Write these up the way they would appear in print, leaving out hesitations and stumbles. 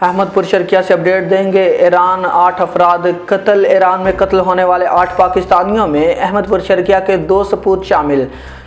احمد پور شرکیہ سے اپڈیٹ دیں گے۔ ایران 8 افراد قتل۔ ایران میں قتل ہونے والے 8 پاکستانیوں میں احمد پور شرکیہ کے 2 سپوت شامل۔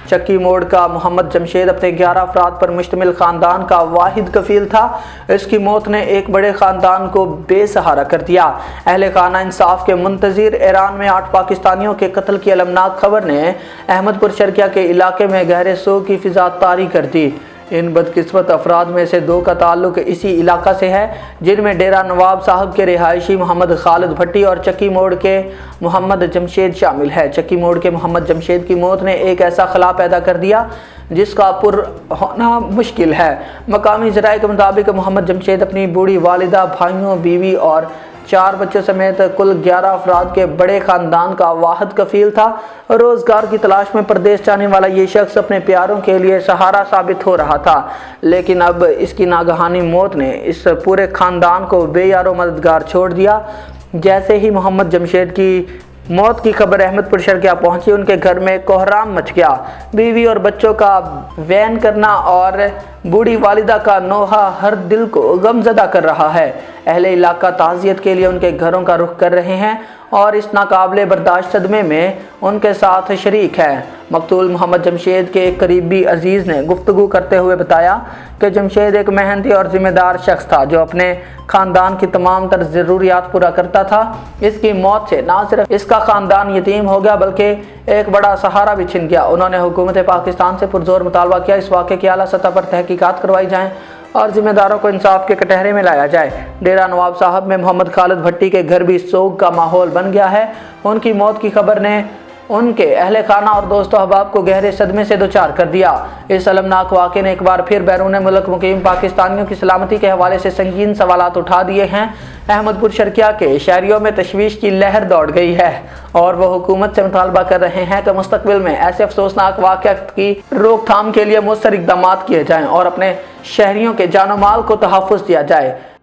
چکی موڑ کا محمد جمشید اپنے 11 افراد پر مشتمل خاندان کا واحد کفیل تھا۔ اس کی موت نے ایک بڑے خاندان کو بے سہارا کر دیا۔ اہل خانہ انصاف کے منتظر ایران میں 8 پاکستانیوں کے قتل کی المناک خبر نے احمد پور شرکیہ کے علاقے میں گہرے سوگ کی فضا طاری کر دی۔ ان بدقسمت افراد میں سے 2 کا تعلق اسی علاقہ سے ہے، جن میں ڈیرہ نواب صاحب کے رہائشی محمد خالد بھٹی اور چکی موڑ کے محمد جمشید شامل ہے۔ چکی موڑ کے محمد جمشید کی موت نے ایک ایسا خلا پیدا کر دیا جس کا پر ہونا مشکل ہے۔ مقامی ذرائع کے مطابق محمد جمشید اپنی بوڑھی والدہ، بھائیوں، بیوی اور 4 بچوں سمیت کل 11 افراد کے بڑے خاندان کا واحد کفیل تھا۔ روزگار کی تلاش میں پردیس جانے والا یہ شخص اپنے پیاروں کے لیے سہارا ثابت ہو رہا تھا، لیکن اب اس کی ناگہانی موت نے اس پورے خاندان کو بے یار و مددگار چھوڑ دیا۔ جیسے ہی محمد جمشید کی موت کی خبر احمد پور شرکیہ پہنچی، ان کے گھر میں کوہرام مچ گیا۔ بیوی اور بچوں کا وین کرنا اور بوڑھی والدہ کا نوحہ ہر دل کو غمزدہ کر رہا ہے۔ اہل علاقہ تعزیت کے لیے ان کے گھروں کا رخ کر رہے ہیں اور اس ناقابل برداشت صدمے میں ان کے ساتھ شریک ہے۔ مقتول محمد جمشید کے ایک قریبی عزیز نے گفتگو کرتے ہوئے بتایا کہ جمشید ایک محنتی اور ذمہ دار شخص تھا جو اپنے خاندان کی تمام تر ضروریات پورا کرتا تھا۔ اس کی موت سے نہ صرف اس کا خاندان یتیم ہو گیا بلکہ ایک بڑا سہارا بھی چھن گیا۔ انہوں نے حکومت پاکستان سے پرزور مطالبہ کیا اس واقعے کی اعلیٰ سطح پر تحقیقات کروائی جائیں اور ذمہ داروں کو انصاف کے کٹہرے میں لایا جائے۔ ڈیرہ نواب صاحب میں محمد خالد بھٹی کے گھر بھی سوگ کا ماحول بن گیا ہے۔ ان کی موت کی خبر نے ان کے اہل خانہ اور دوست و احباب کو گہرے صدمے سے دوچار کر دیا۔ اس المناک واقعے نے ایک بار پھر بیرون ملک مقیم پاکستانیوں کی سلامتی کے حوالے سے سنگین سوالات اٹھا دیے ہیں۔ احمد پور شرکیہ کے شہریوں میں تشویش کی لہر دوڑ گئی ہے اور وہ حکومت سے مطالبہ کر رہے ہیں کہ مستقبل میں ایسے افسوسناک واقعات کی روک تھام کے لیے مؤثر اقدامات کیے جائیں اور اپنے شہریوں کے جان و مال کو تحفظ دیا جائے۔